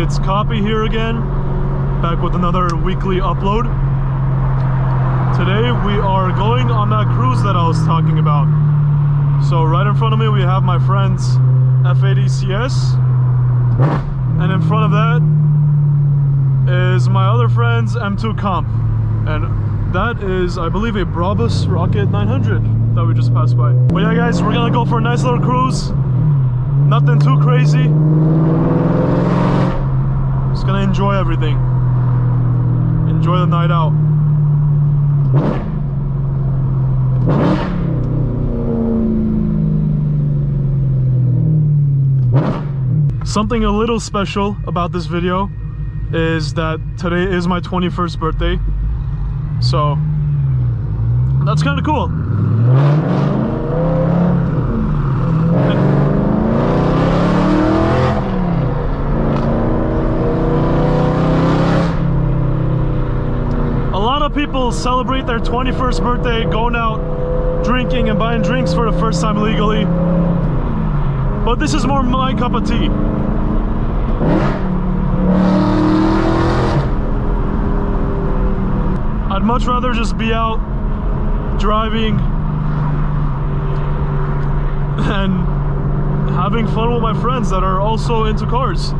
It's Copy here again, back with another weekly upload. Today we are going on that cruise that I was talking about. So right in front of me we have my friend's F80 CS, and in front of that is my other friend's M2 Comp, and that is, I believe, a Brabus Rocket 900 that we just passed by. But yeah guys, we're gonna go for a nice little cruise. Nothing too crazy. Just gonna enjoy everything. Enjoy the night out. Something a little special about this video is that today is my 21st birthday. So that's kind of cool. People celebrate their 21st birthday going out drinking and buying drinks for the first time legally, but this is more my cup of tea. I'd much rather just be out driving and having fun with my friends that are also into cars.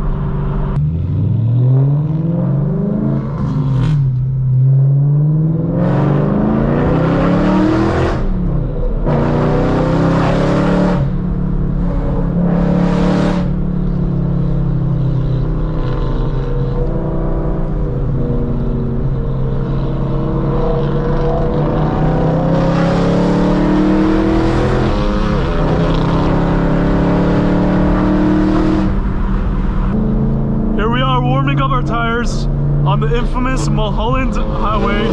Warming up our tires on the infamous Mulholland Highway.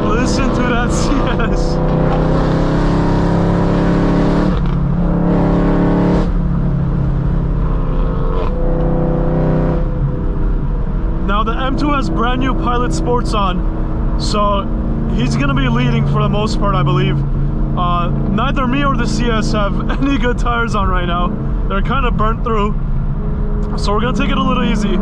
Listen to that CS. Now the M2 has brand new Pilot Sports on, so he's gonna be leading for the most part, I believe. Neither me or the CS have any good tires on right now. They're kind of burnt through. So we're gonna take it a little easy.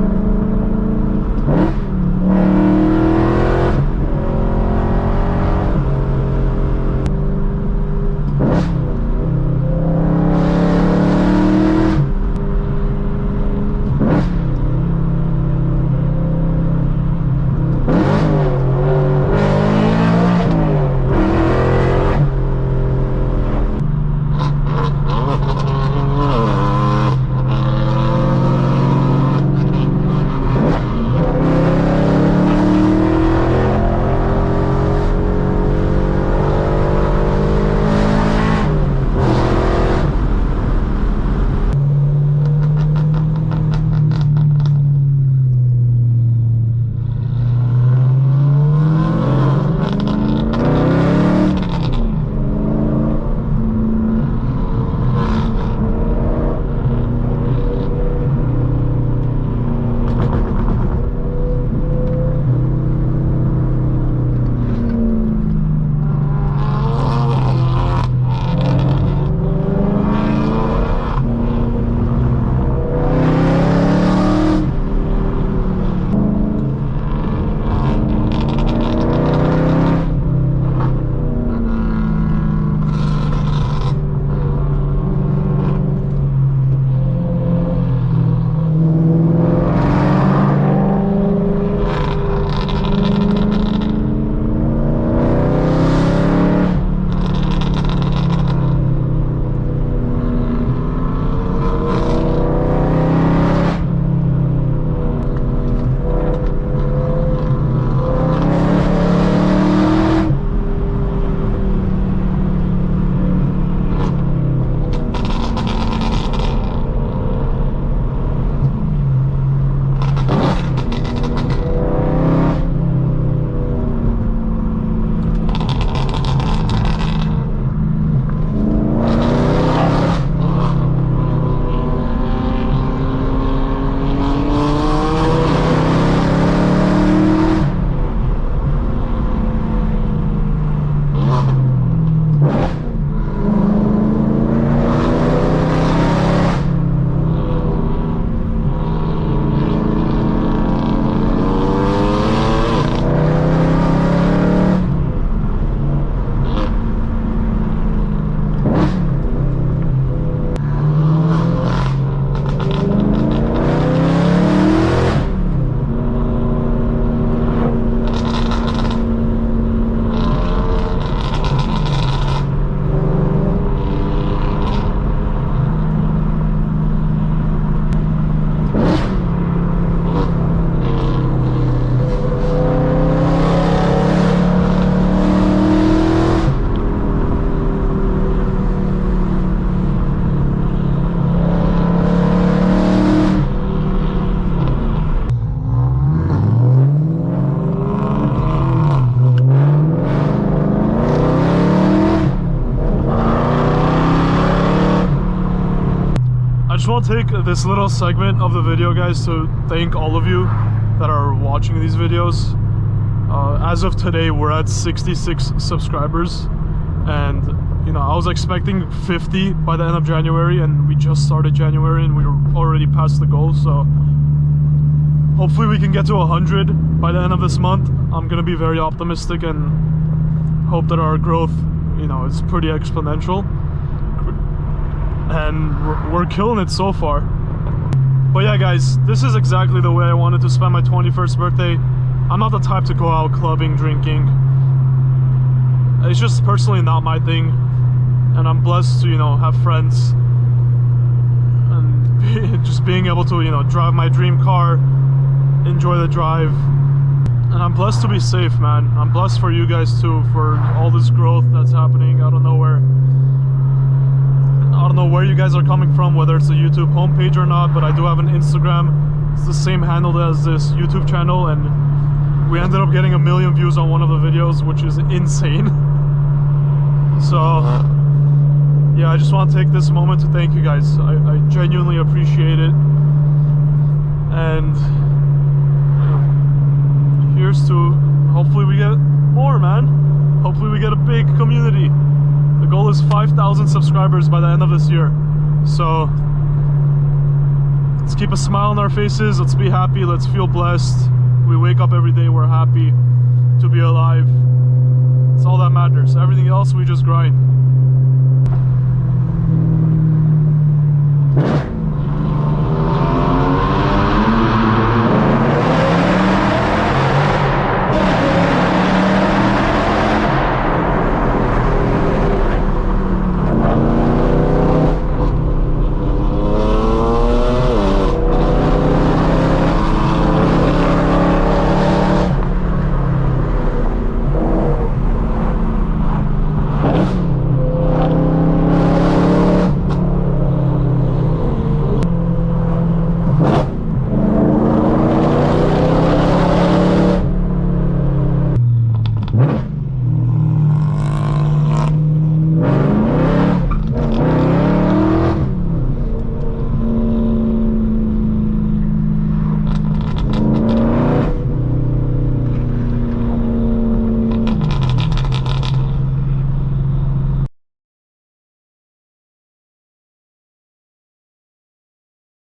want to take this little segment of the video, guys, to thank all of you that are watching these videos. As of today, we're at 66 subscribers, and you know, I was expecting 50 by the end of January, and we just started January and we were already past the goal. So hopefully we can get to 100 by the end of this month. I'm gonna be very optimistic and hope that our growth, you know, is pretty exponential, and we're killing it so far. But yeah, guys, this is exactly the way I wanted to spend my 21st birthday. I'm not the type to go out clubbing, drinking. It's just personally not my thing, and I'm blessed to, you know, have friends and just being able to, you know, drive my dream car, enjoy the drive. And I'm blessed to be safe, man. I'm blessed for you guys too, for all this growth that's happening out of nowhere. I don't know where you guys are coming from, whether it's a YouTube homepage or not, but I do have an Instagram. It's the same handle as this YouTube channel, and we ended up getting 1 million views on one of the videos, which is insane. So yeah, I just want to take this moment to thank you guys. I genuinely appreciate it, and here's to hopefully we get more, man. Hopefully we get a big community. The goal is 5,000 subscribers by the end of this year. So let's keep a smile on our faces, let's be happy, let's feel blessed. We wake up every day, we're happy to be alive. It's all that matters. Everything else, we just grind.